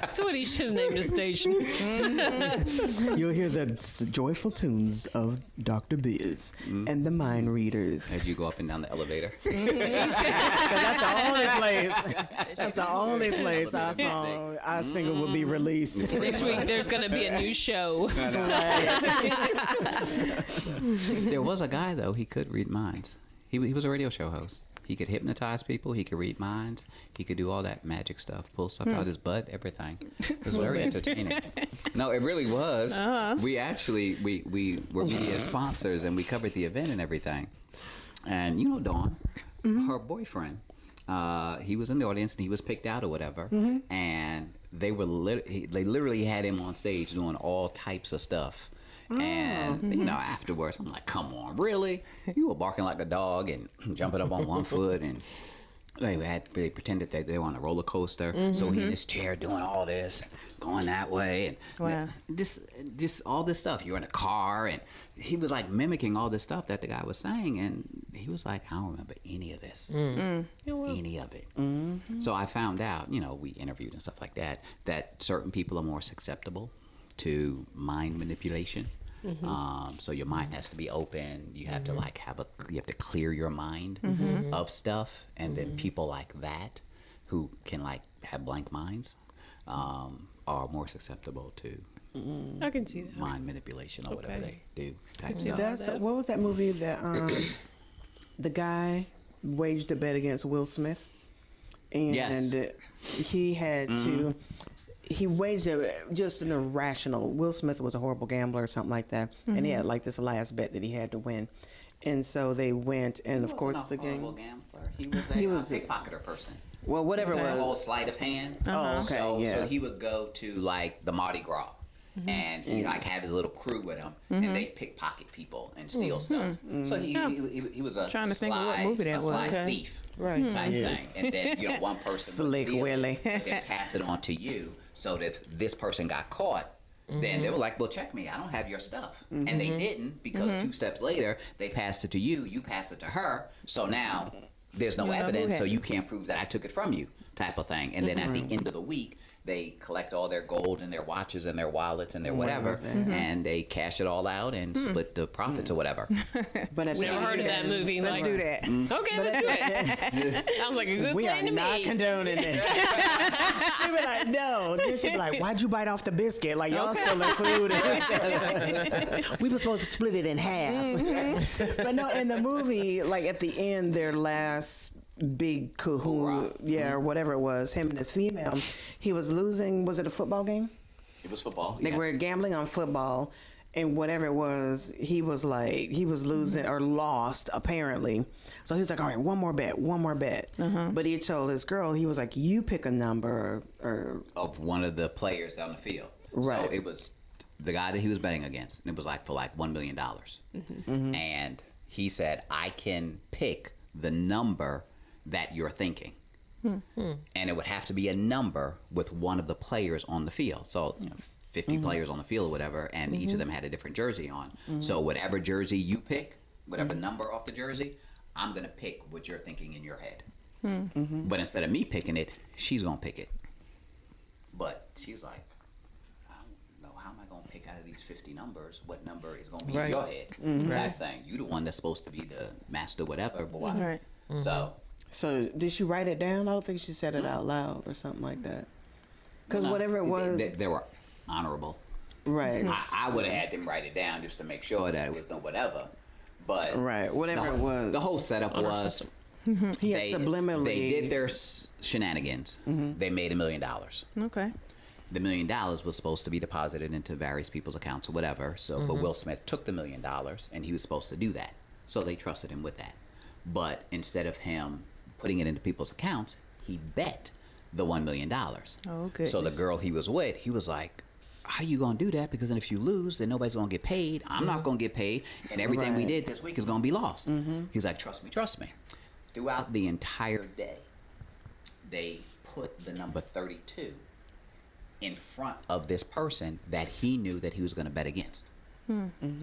That's what he should have named his station. You'll hear the joyful tunes of Dr. Biz and the mind readers. As you go up and down the elevator. Because that's the only place. That's the only place our single will be released. Next week, there's going to be a new show. There was a guy, though, he could read minds. He was a radio show host. He could hypnotize people. He could read minds. He could do all that magic stuff, pull stuff out his butt, everything. It was very entertaining. No, it really was. We actually, we were media sponsors, and we covered the event and everything. And you know Dawn, her boyfriend, he was in the audience, and he was picked out or whatever. And they literally had him on stage doing all types of stuff. And, you know, afterwards, I'm like, come on, really? You were barking like a dog and jumping up on one foot. And they pretended that they were on a roller coaster. So he in his chair doing all this, going that way. And just all this stuff. You're in a car. And he was like mimicking all this stuff that the guy was saying. And he was like, I don't remember any of this. Any of it. So I found out, you know, we interviewed and stuff like that certain people are more susceptible to mind manipulation. So your mind has to be open. You have to like you have to clear your mind of stuff, and then people like that who can like have blank minds are more susceptible to I can see that. mind manipulation or whatever they do type stuff. What was that movie that the guy waged a bet against Will Smith, and he had to. He waged just an irrational. Will Smith was a horrible gambler or something like that, and he had like this last bet that he had to win, and so they went, and of course the game. He was a pickpocketer person. Well, whatever it was. The whole sleight of hand. Oh, okay, So he would go to like the Mardi Gras, and he like have his little crew with him, and they pickpocket people and steal stuff. So he was a trying to think of what movie that was. thief, type thing, and then you know one person Slick would steal Willie, it, then pass it on to you. So that if this person got caught, then they were like, well, check me. I don't have your stuff. And they didn't, because 2 steps later, they passed it to you. You passed it to her. So now there's no evidence, so you can't prove that I took it from you, type of thing. And then at the end of the week, they collect all their gold and their watches and their wallets and their whatever, and they cash it all out and split the profits or whatever. But Never heard of that movie. Let's do that. Okay, let's do it. Sounds like a good we plan are to not me. condoning it. She'd be like, no. Then she'd be like, why'd you bite off the biscuit? Like, y'all still included. We were supposed to split it in half. But no, in the movie, like at the end, their last big kahuna, or whatever it was, him and his female, he was losing. Was it a football game? It was football. They were gambling on football, and whatever it was, he was losing or lost apparently. So he was like, all right, one more bet. But he told his girl, he was like, you pick a number or of one of the players down the field. Right. So it was the guy that he was betting against, and it was like for like $1 million. And he said, I can pick the number that you're thinking. And it would have to be a number with one of the players on the field. So, you know, 50 players on the field or whatever, and each of them had a different jersey on. So whatever jersey you pick, whatever number off the jersy, I'm going to pick what you're thinking in your head. But instead of me picking it, she's going to pick it. But she was like, I don't know, how am I going to pick out of these 50 numbers what number is going to be in your head? Type thing. You the one that's supposed to be the master whatever, but why? So did she write it down? I don't think she said it out loud or something like that. Because whatever it was, they were honorable. Right. I would have had them write it down just to make sure that it was no whatever. But whatever it was. The whole setup was he had subliminally. They did their shenanigans. They made $1 million. Okay. The $1 million was supposed to be deposited into various people's accounts or whatever. So, but Will Smith took the $1 million, and he was supposed to do that. So they trusted him with that. But instead of him putting it into people's accounts, he bet the $1 million. Oh, goodness. So the girl he was with, he was like, how you going to do that? Because then if you lose, then nobody's going to get paid. I'm not going to get paid. And everything we did this week is going to be lost. He's like, trust me. Throughout the entire day, they put the number 32 in front of this person that he knew that he was going to bet against.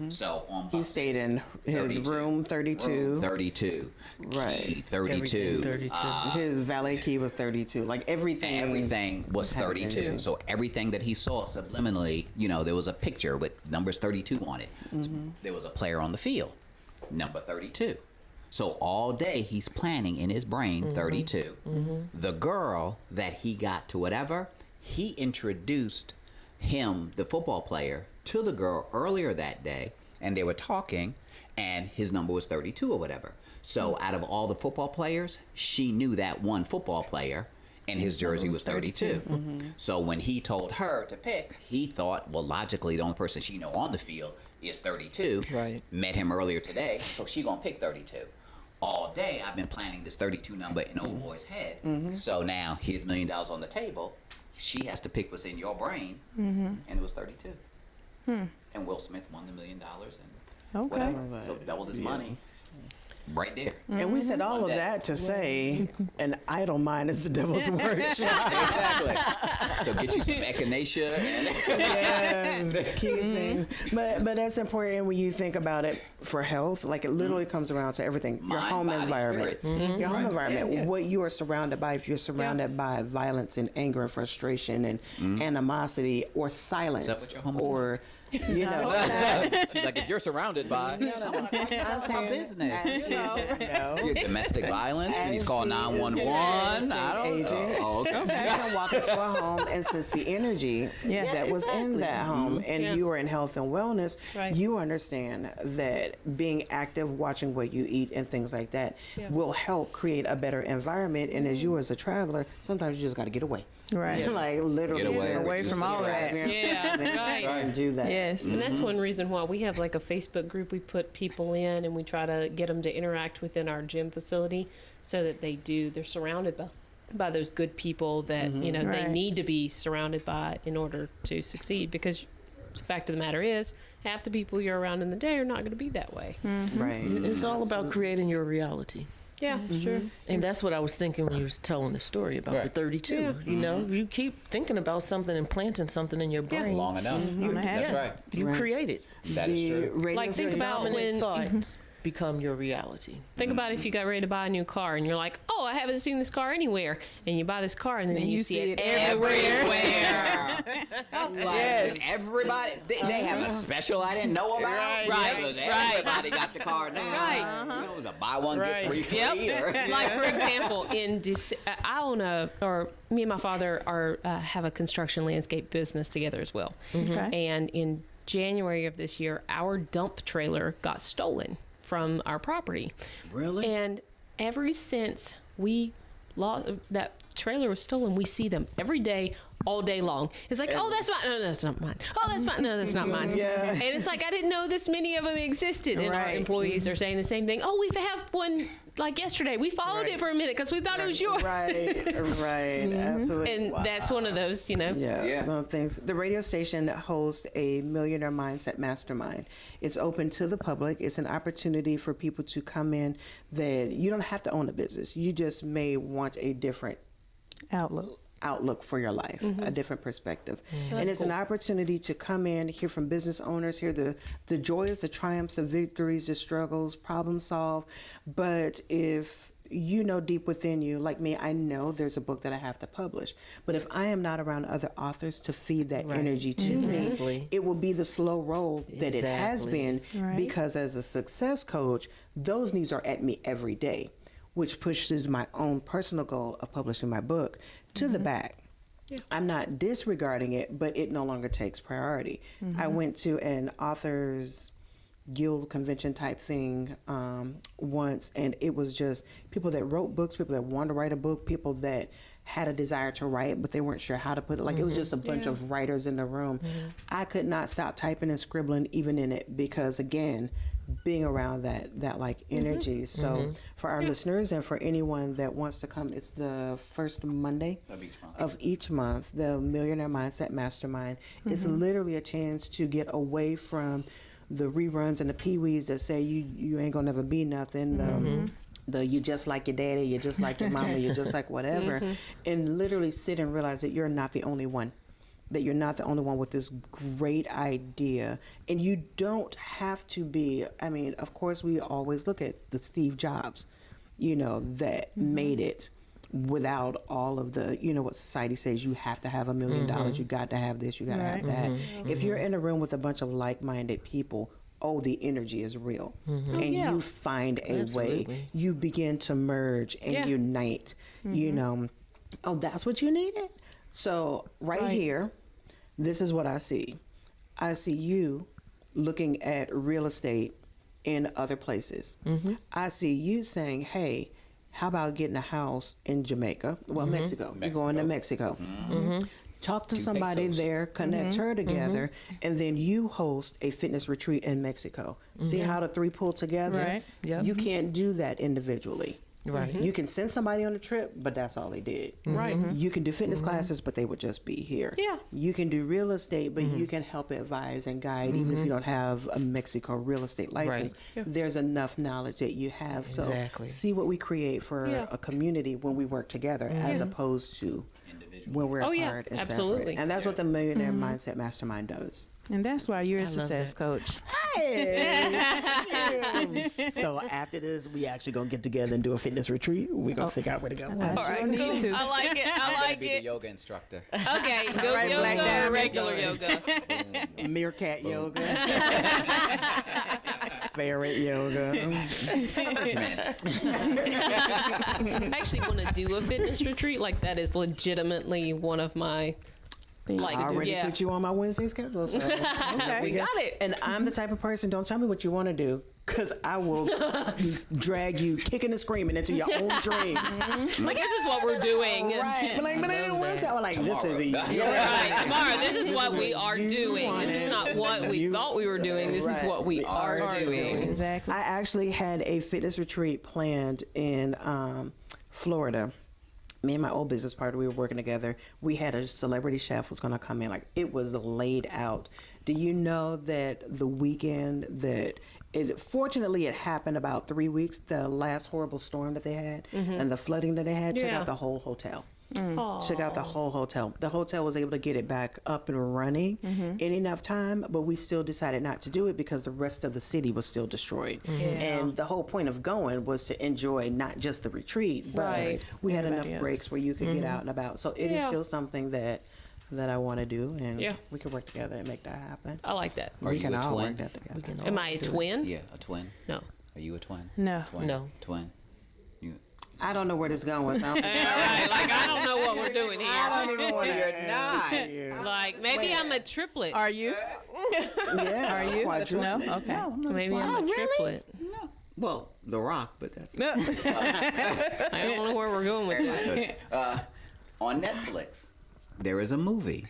So on He buses, stayed in his 32. room 32. Room 32. Right. Key 32. Everything 32. His valet key was 32. Like everything. Everything was had 32. energy. So everything that he saw subliminally, there was a picture with numbers 32 on it. There was a player on the field, number 32. So all day he's planning in his brain 32. The girl that he got to whatever, he introduced him, the football player, to the girl earlier that day, and they were talking, and his number was 32 or whatever. So out of all the football players, she knew that one football player, and his jersey was 32. So when he told her to pick, he thought, well, logically, the only person she know on the field is 32. Right. Met him earlier today, so she gonna pick 32. All day, I've been planning this 32 number in old boy's head. So now, here's $1 million on the table. She has to pick what's in your brain, and it was 32. And Will Smith won the $1 million and Okay. whatever. So doubled his money right there. And we said all of One day. that to say an idle mind is the devil's workshop. Exactly. So get you some echinacea. Yes, key things. But that's important when you think about it for health. Like it literally comes around to everything. Your Mind, home body, environment. spirit. Your home environment. Yeah. What you are surrounded by. If you're surrounded by violence and anger and frustration and animosity or silence what your home is or you know. She's like, if you're surrounded by, I'm saying business. No. Your domestic violence, when you As call she is 911. an I don't estate agent. Oh, okay. You can walk into a home and sense the energy that was in that home, and you are in health and wellness. Right. You understand that being active, watching what you eat, and things like that will help create a better environment. And as you, as a traveler, sometimes you just got to get away. Right. Like literally Get away from all that. Yeah, right. And do that. Yes. And that's one reason why we have like a Facebook group we put people in, and we try to get them to interact within our gym facility so that they're surrounded by those good people that they Right. need to be surrounded by in order to succeed, because the fact of the matter is half the people you're around in the day are not going to be that way. Right. It's all about creating your reality. Yeah, sure. And that's what I was thinking when you was telling the story about the Right. 32. Yeah. You know, you keep thinking about something and planting something in your brain. Long enough. gonna happen. That's right. You Right. create it. That is true. radio Like, think station- about Dominant when- thoughts become your reality. Think about if you got ready to buy a new car and you're like, oh, I haven't seen this car anywhere. And you buy this car and then And you you see see it it everywhere. Yes. Everybody, they have a special I didn't know about. Right. Because Right. everybody got the car now. Right. You know, it was a buy one, Right. get three free. Yep. Or, Like, for example, me and my father have a construction landscape business together as well. Okay. And in January of this year, our dump trailer got stolen from our property. Really? And ever since that trailer was stolen, we see them every day, all day long. It's like, oh, that's mine. No, that's not mine. Oh, that's mine. No, that's not mine. Yeah. And it's like, I didn't know this many of them existed. And our Right. employees are saying the same thing. Oh, we have one like yesterday. We followed it for a minute because we thought it was yours. Right, absolutely. And that's one of those, Yeah. Little things. The radio station hosts a Millionaire Mindset Mastermind. It's open to the public. It's an opportunity for people to come in that you don't have to own a business. You just may want a different outlook for your life, a different perspective. And it's an opportunity to come in, hear from business owners, hear the joys, the triumphs, the victories, the struggles, problem solve. But if you know deep within you, like me, I know there's a book that I have to publish. But if I am not around other authors to feed that energy to me, Exactly. it will be the slow roll that it has been, Right. because as a success coach, those needs are at me every day, which pushes my own personal goal of publishing my book to the back. I'm not disregarding it, but it no longer takes priority. I went to an authors guild convention type thing once, and it was just people that wrote books, people that wanted to write a book, people that had a desire to write, but they weren't sure how to put it. Like it was just a bunch of writers in the room. I could not stop typing and scribbling even in it, because again, being around that like energy. So for our listeners and for anyone that wants to come, it's the first Monday of each month. The Millionaire Mindset Mastermind is literally a chance to get away from the reruns and the pee-wees that say you ain't gonna never be nothing. The you just like your daddy, you just like your mama, you just like whatever, and literally sit and realize that you're not the only one. that you're not the only one with this great idea. And you don't have to be, I mean, of course, we always look at the Steve Jobs, you know, that made it without all of the, you know, what society says you have to have $1 million, you got to have this, you got to have that. If you're in a room with a bunch of like-minded people, the energy is real. And you find a way. You begin to merge and unite, you know. Oh, that's what you needed? So right here, this is what I see. I see you looking at real estate in other places. I see you saying, hey, how about getting a house in Jamaica? Well, Mexico. You're going to Mexico. Talk to somebody there, connect her together, and then you host a fitness retreat in Mexico. See how the three pull together? Right. Yep. You can't do that individually. Right. You can send somebody on a trip, but that's all they did. Right. You can do fitness classes, but they would just be here. Yeah. You can do real estate, but you can help advise and guide, even if you don't have a Mexico real estate license. Yeah. There's enough knowledge that you have. So Exactly. see what we create for a community when we work together, as opposed to when we're apart and absolutely. separate. And that's what the Millionaire Mindset Mastermind does. And that's why you're a love success that. coach. Hey. So after this, we actually gonna get together and do a fitness retreat. We're gonna figure out where to go. All right, need cool. to. I like it. I I'm like be the it. yoga instructor. Okay, go right, Black yoga or Diamond. regular yoga? Meerkat yoga, ferret yoga. I actually want to do a fitness retreat. Like that is legitimately one of my. Like, I already yeah. put you on my Wednesday schedule. So We got it. And I'm the type of person, don't tell me what you want to do, because I will drag you kicking and screaming into your own dreams. Like this is what we're doing. Right. But I didn't want to. I'm like, this is easy. Right, tomorrow. This is what we are doing. This is not what we thought we were doing. This is what we are doing. Exactly. I actually had a fitness retreat planned in Florida. Me and my old business partner, we were working together. We had a celebrity chef was going to come in. Like, it was laid out. Do you know that the weekend that fortunately it happened about 3 weeks, the last horrible storm that they had and the flooding that they had took out the whole hotel. Took out the whole hotel. The hotel was able to get it back up and running in enough time, but we still decided not to do it because the rest of the city was still destroyed. And the whole point of going was to enjoy not just the retreat, but we had enough breaks where you could get out and about. So it is still something that I want to do, and we can work together and make that happen. I like that. Are We you can a all twin? work that together. Am I a twin? Yeah, a twin. No. Are you a twin? No. Twin? No. Twin. You. I don't know where this is going. So All right. Like I don't know what we're doing here. I don't even want to. You're not. Like maybe I'm a triplet. Are you? Yeah. Are you? quadruple. No. Okay. Maybe I'm a triplet. No. Well, The Rock, but that's I don't know where we're going with this. on Netflix. There is a movie.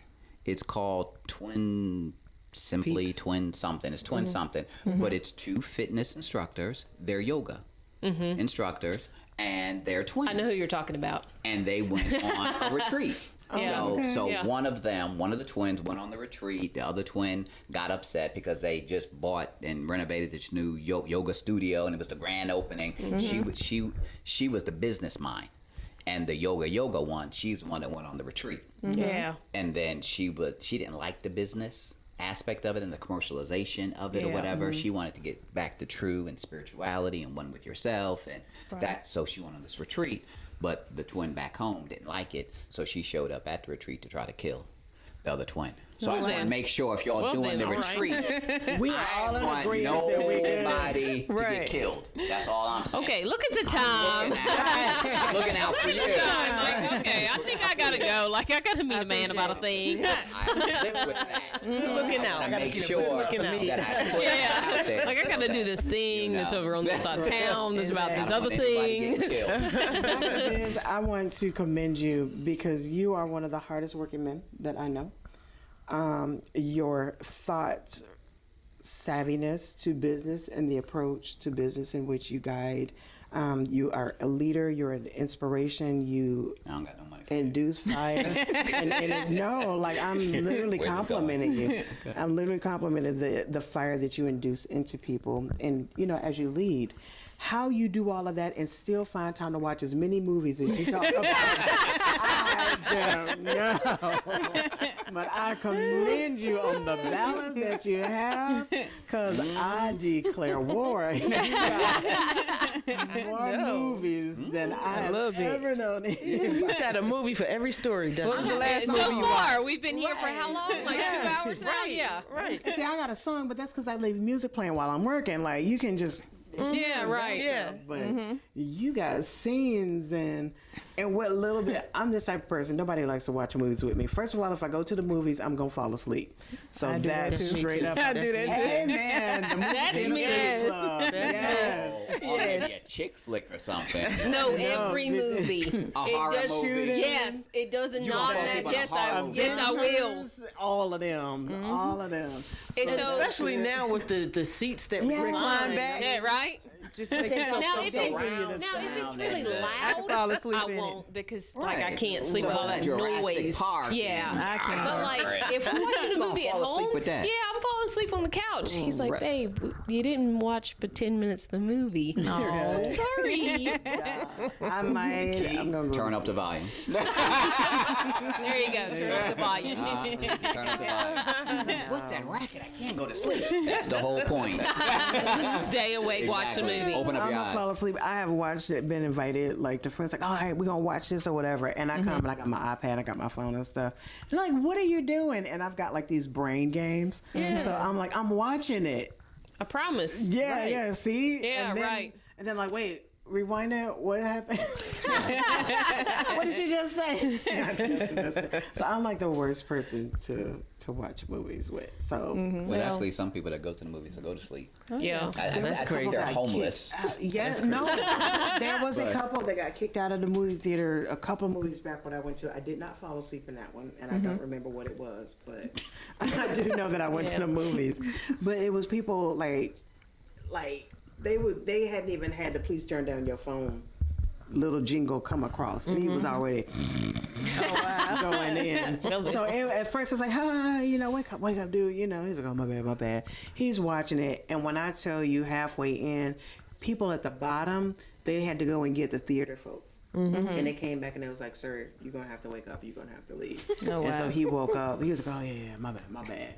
It's called Twin Twin something. It's Twin something, but it's two fitness instructors. They're yoga instructors, and they're twins. I know who you're talking about. And they went on a retreat. So Yeah. one of the twins went on the retreat. The other twin got upset because they just bought and renovated this new yoga studio, and it was the grand opening. She was the business mind, and the yoga one, she's the one that went on the retreat. Yeah. And then she didn't like the business aspect of it and the commercialization of it or whatever. She wanted to get back to true and spirituality and one with yourself, and that. So she went on this retreat, but the twin back home didn't like it, so she showed up at the retreat to try to kill the other twin. So I just want to make sure if y'all doing the retreat, We are I all in want agreement that we good. nobody to Right. get killed. That's all I'm saying. Okay, look at the time. I'm looking out for you. Like, okay, I think I gotta go. Like, I gotta meet a man about a thing. I live with that. Looking out. I gotta make sure that I put that out there. Like, I gotta do this thing that's over on this side of town. That's about this I don't other want anybody thing. getting killed. Dr. Biz, I want to commend you because you are one of the hardest working men that I know. Your thought savviness to business and the approach to business in which you guide. You are a leader. You're an inspiration. You I don't got no money for induce fire. No, like I'm literally Where's it complimenting you. I'm literally complimenting the fire that you induce into people. And, you know, as you lead, how you do all of that and still find time to watch as many movies as you talk about. I don't know. But I commend you on the balance that you have, because I declare war. You got more movies than I have ever known. You got a movie for every story. What was the last movie So you far, watched? we've been here for how long? Like 2 hours now? Yeah. Right. See, I got a song, but that's because I leave music playing while I'm working. Like, you can just... Yeah, right. Yeah. But you got scenes and what little bit. I'm this type of person. Nobody likes to watch movies with me. First of all, if I go to the movies, I'm gonna fall asleep. So I do that that's too. straight up. I do that too. Hey man, the movie That's Bizness me. Club. Yes. Or maybe a chick flick or something. No, every movie. A horror does, movie. Yes, it doesn't You not. gonna fall asleep on a Yes, horror movie? yes, I will. Avengers, all of them. All of them. And so, Especially now with the seats that recline back. yeah, right. Just makes you feel Now, so if it's surrounded. really I can loud, fall asleep I in it. won't because like I Right. can't sleep with all that Jurassic noise. Park. Yeah, I can't. but like Right. if we're watching a movie at fall asleep home, with that. yeah, I'm falling asleep on the couch. He's like, Right. babe, you didn't watch but 10 minutes of the movie. No, sorry. I might. I'm gonna go Turn up the volume. There you go. Turn up the volume. Turn up the volume. What's that racket? I can't go to sleep. That's the whole point. Stay awake, watch the movie. Open up I'm your gonna eyes. fall asleep. I have watched it, been invited, like the friends, like, all right, we're gonna watch this or whatever. And I come, and I got my iPad, I got my phone and stuff. And like, what are you doing? And I've got like these brain games. So I'm like, I'm watching it. I promise. Yeah, Right. yeah, see? Yeah, and then, right. And then like, wait, rewind that. What happened? What did she just say? So I'm like the worst person to watch movies with. So There's actually some people that go to the movies to go to sleep. Yeah. I That's think crazy. they're homeless. yes, no. There was a But- couple that got kicked out of the movie theater a couple movies back when I went to. I did not fall asleep in that one, and I don't remember what it was, but I do know that I went to the movies. But it was people like they hadn't even had to please turn down your phone little jingle come across, and he was already going in. So at first it's like, wake up, dude. He's like, oh, my bad. He's watching it, and when I tell you halfway in, people at the bottom, they had to go and get the theater folks. And they came back and they was like, sir, you're going to have to wake up. You're going to have to leave. Oh, And so wow. he woke up. He was like, oh, yeah, my bad.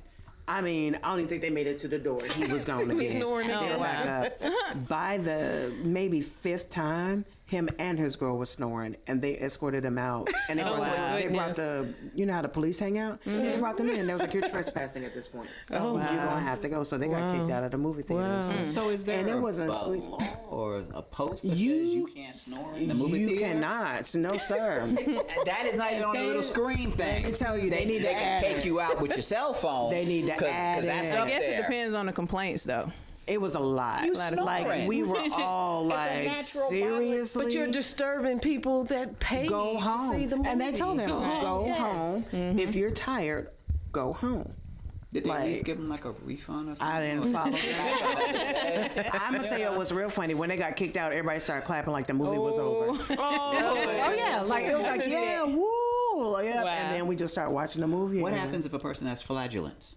I mean, I don't even think they made it to the door. He was gone again. snoring They again. were back up. By the maybe 5th time, him and his girl was snoring, and they escorted him out. And they, Oh, my they brought goodness. you know how the police hang out? They brought them in, and they was like, you're trespassing at this point. Oh, You're going to have to go. So they got kicked out of the movie theater. So is there And it a wasn't a sleep. law or a post that You- says you can't snore in the movie You theater? cannot. No, sir. That is not even on the little screen thing. Let me tell you, they need to can add take it. you out with your cell phone. They need to add Because that's it. up I guess there. it depends on the complaints, though. It was a lot. You Like snoring. we were all like, natural seriously. But you're disturbing people that pay go to home. see the movie. And they told them, go Yes. home. If you're tired, go home. Did they at least like- give him like a refund or something? I didn't follow that. I'm gonna tell you what was real funny. When they got kicked out, everybody started clapping like the movie was over. Oh yeah, like it was like yeah, woo, yeah. Wow. And then we just start watching the movie. What again. happens if a person has flagellants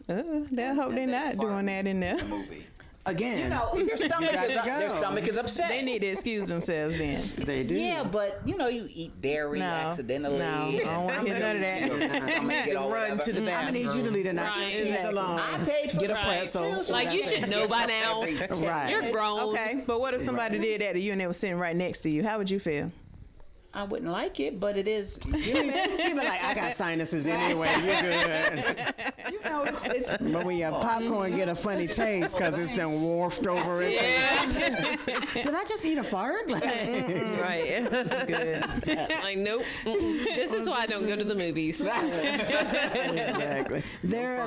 They'll hope they're not doing that in there. in the movie? Again, Their stomach Gotta go. their stomach is upset. They need to excuse themselves then. they do. Yeah, but you eat dairy No, accidentally. no, I don't want to hear none of that. Stomach get all Run to the whatever. I'm gonna need you to leave the nacho Right. cheese alone. I paid for Get a the pretzel. so Like, you that's should it. know by now. Right. You're grown. Okay, but what if somebody did that to you and they was sitting right next to you? How would you feel? I wouldn't like it, but it is. You be like, I got sinuses anyway. You're good. It's But when your popcorn get a funny taste because it's then warped over it. Did I just eat a fart? Right. Good. Like, nope. This is why I don't go to the movies. Exactly. There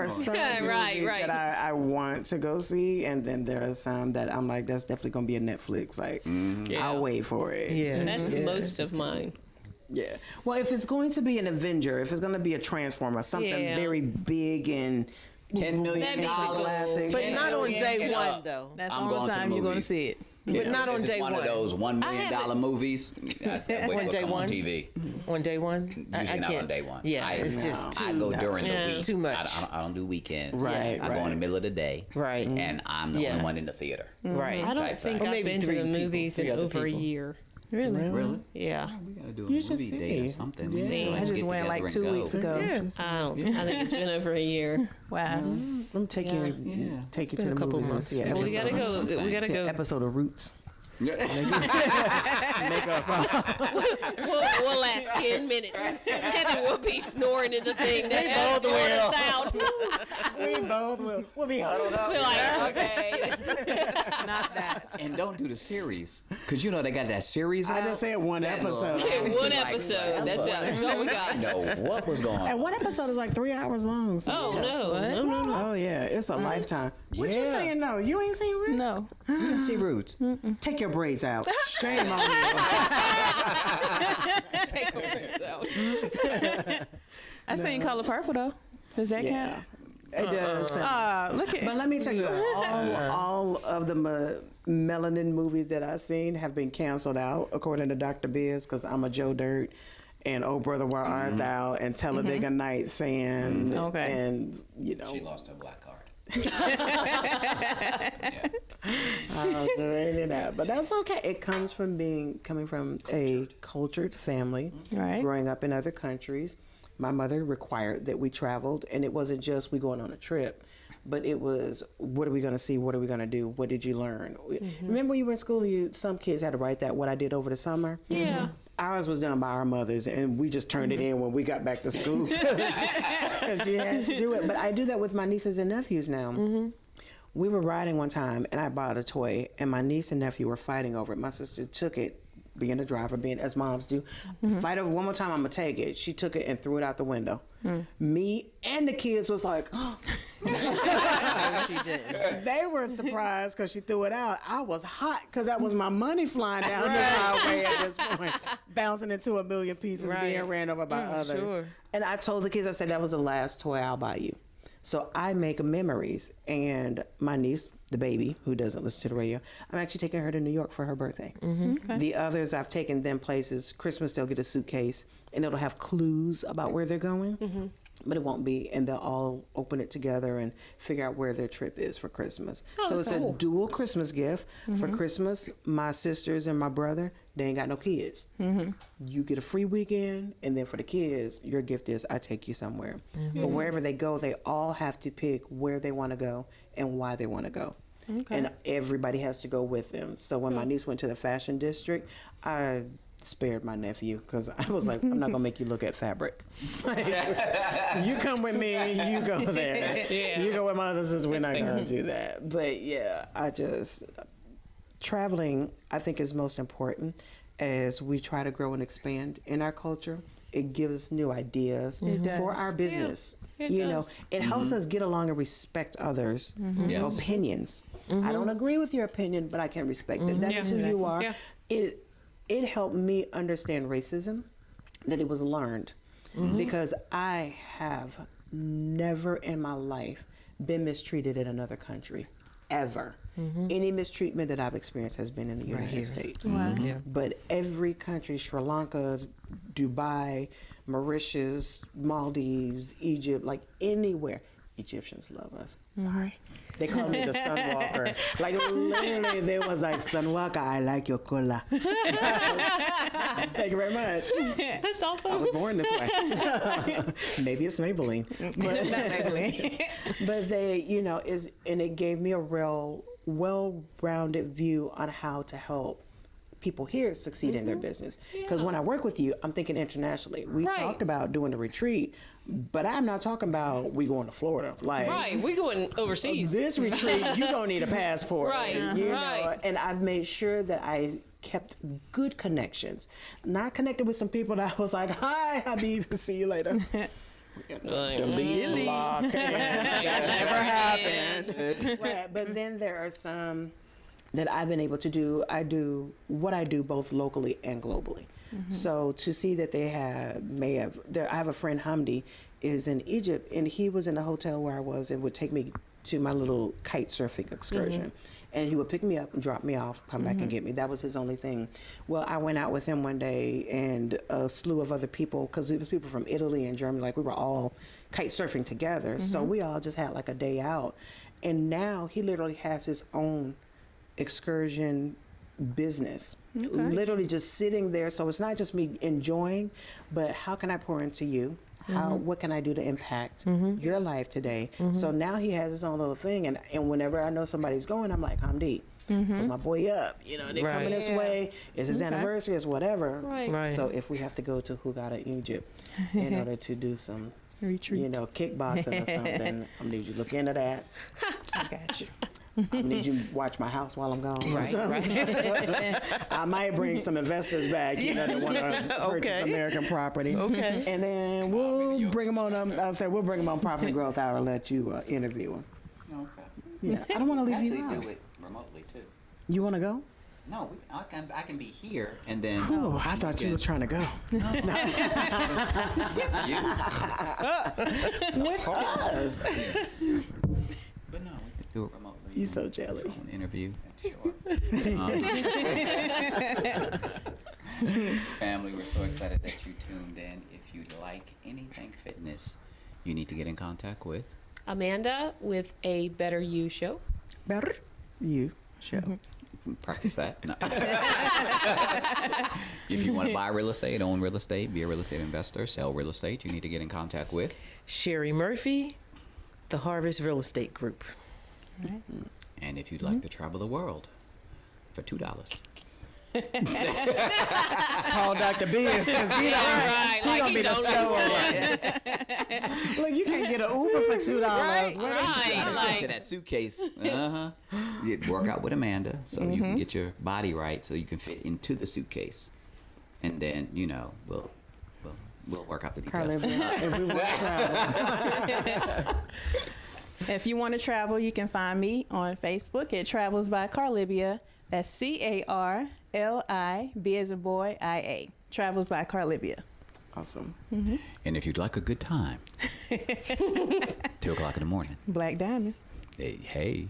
are some Yeah, right, movies right. that I want to go see, and then there are some that I'm like, that's definitely gonna be a Netflix. Like, Yeah. I'll wait for it. Yeah. That's most of mine. Yeah. Well, if it's going to be an Avenger, if it's going to be a Transformer, something Yeah. very big and $10 million. That'd be cool. But not on day and one, up. though. That's I'm the going only to the time you're going to movies. see it. But not on If day it's one one. of those $1 million haven't- movies. I wait On for day it to come one? on TV. On day one? Usually not on day one. Yeah, it's just I too, go during the Yeah. week. Too much. I don't do weekends. Right, I go in the right. middle of the day. Right. And I'm the Yeah. only one in the theater. right. I don't Type think thing. Or I've maybe been to three the people, movies in three other over a people. year. Really? Really? Yeah. We gotta do a You should movie date or see. something. Yeah. See. Let's I just get went like together 2 and weeks go. ago. I think it's been over a year. Wow. Let me take you Yeah. to been the a couple movies and months. see an Well, we episode. gotta go. We gotta See an go. episode of Roots. Yeah. We'll last 10 minutes, and then we'll be snoring in the thing that both snoring will. us out. We both will. We'll be huddled up. We're like, okay. Not that. And don't do the series, cause you know they got that series. I out. just said one That episode. little- One Like, episode. That's all we got. know what was going on. And one episode is like 3 hours long. So. Oh no. Oh yeah, it's a lifetime. What you Yeah. saying? No, you ain't seen Roots. No. You didn't see Roots. Take your braids out. Shame on you. Take over out. I seen Color Purple though. Does that Yeah, count? it does. Look at. But let me tell you, all of the melanin movies that I've seen have been canceled out, according to Dr. Biz, because I'm a Joe Dirt and Oh Brother Where Art Thou and Talladega Nights fan. Okay. And, you know, She lost her black card. I'll do any of that. But that's okay. It comes from coming from a cultured family, Right. growing up in other countries. My mother required that we traveled, and it wasn't just we going on a trip, but it was, what are we going to see? What are we going to do? What did you learn? Remember when you were in school, some kids had to write that, what I did over the summer? Yeah. Ours was done by our mothers, and we just turned it in when we got back to school because you had to do it. But I do that with my nieces and nephews now. We were riding one time, and I bought a toy, and my niece and nephew were fighting over it. My sister took it, being a driver, being as moms do. Fight over one more time, I'm gonna take it. She took it and threw it out the window. Me and the kids was like, oh. She did. They were surprised because she threw it out. I was hot because that was my money flying down the highway at this point, bouncing into a million pieces, being ran over by others. Sure. And I told the kids, I said, that was the last toy I'll buy you. So I make memories. And my niece, the baby, who doesn't listen to the radio, I'm actually taking her to New York for her birthday. Okay. The others, I've taken them places. Christmas, they'll get a suitcase, and it'll have clues about where they're going. But it won't be, and they'll all open it together and figure out where their trip is for Christmas. So that's it's cool. a dual Christmas gift. For Christmas, my sisters and my brother, they ain't got no kids. You get a free weekend, and then for the kids, your gift is I take you somewhere. But wherever they go, they all have to pick where they want to go and why they want to go. And everybody has to go with them. So when my niece went to the fashion district, I spared my nephew because I was like, I'm not gonna make you look at fabric. You come with me, you go there. Yeah. You go with my other sisters, we're not gonna do that. But yeah, traveling, I think, is most important as we try to grow and expand in our culture. It gives us new ideas for our business. it You does. know, it helps us get along and respect others' Yes. opinions. I don't agree with your opinion, but I can respect it. That is who you are. Yeah. It helped me understand racism, that it was learned, because I have never in my life been mistreated in another country, ever. Any mistreatment that I've experienced has been in the United States. Yeah. But every country, Sri Lanka, Dubai, Mauritius, Maldives, Egypt, like anywhere, Egyptians love us. Sorry. They call me the Sunwalker. Like literally, they was like, Sunwalker, I like your color. Thank you very much. That's I awesome. was born this way. Maybe it's Maybelline. But they, you know, and it gave me a real well-rounded view on how to help people here succeed in their business. Because when I work with you, I'm thinking internationally. We Right. talked about doing a retreat, but I'm not talking about we going to Florida. Like Right, we going overseas. this retreat, you gonna need a passport. Right, You know, right. and I've made sure that I kept good connections. Not connected with some people that was like, hi, Habib, see you later. Delete, block. That never happened. Right, but then there are some that I've been able to do. I do what I do both locally and globally. So to see that they I have a friend, Hamdi, is in Egypt, and he was in the hotel where I was and would take me to my little kite surfing excursion. And he would pick me up and drop me off, come back and get me. That was his only thing. Well, I went out with him one day and a slew of other people, because it was people from Italy and Germany, like we were all kite surfing together. So we all just had like a day out. And now he literally has his own excursion business. Literally just sitting there. So it's not just me enjoying, but how can I pour into you? What can I do to impact your life today? So now he has his own little thing, and whenever I know somebody's going, I'm like, Hamdi, put my boy up. You know, they're coming this way. It's his anniversary. It's whatever. Right. So if we have to go to Hurghada, Egypt, in order to do some, Retreat. you know, kickboxing or something, I need you to look into that. I got you. I need you to watch my house while I'm gone. Right. I might bring some investors back, you know, that want to purchase American property. Okay. And then we'll bring them on. I'll say we'll bring them on Profit and Growth Hour and let you interview them. Okay. Yeah, I don't want to leave Actually, you out. do it remotely too. You want to go? No, I can be here and then. Oh, I thought you was trying to go. With you. With us. But no, we can do it remotely. You so jelly. Phone interview. Sure. Family, we're so excited that you tuned in. If you'd like anything fitness, you need to get in contact with Amanda with a Better You show. Better you show. Practice that. No. If you want to buy real estate, own real estate, be a real estate investor, sell real estate, you need to get in contact with Sherri Murphy, the Harvest Real Estate Group. And if you'd like to travel the world for $2. Call Dr. Biz because he gonna be the show. Look, you can't get an Uber for $2. Right. To that suitcase. You'd work out with Amanda so you can get your body right so you can fit into the suitcase. And then, you know, we'll work out the details. If we want to travel. If you want to travel, you can find me on Facebook at Travels by Carlibia. That's CARLIB as in boy, IA. Travels by Carlibia. Awesome. And if you'd like a good time, 2 o'clock in the morning. Black Diamond. Hey.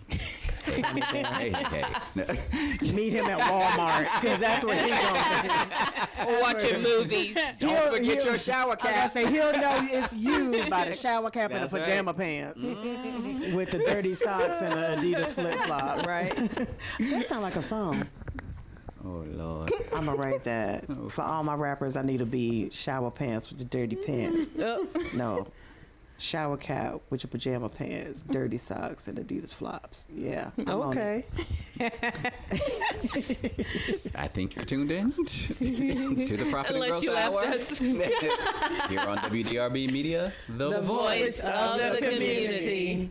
Meet him at Walmart because that's where he's going. Watching movies. Don't forget your shower cap. Like I say, he'll know it's you by the shower cap and the That's pajama pants with the dirty socks and the Adidas flip flops. Right. That sounds like a song. Oh, Lord. I'm gonna write that for all my rappers. I need to be shower pants with the dirty pants. No, shower cap with your pajama pants, dirty socks, and Adidas flops. Yeah. I'm on Okay. I think you're tuned in to the Profit and Unless Growth you left Hour. us. Here on WDRB Media, the voice of the community.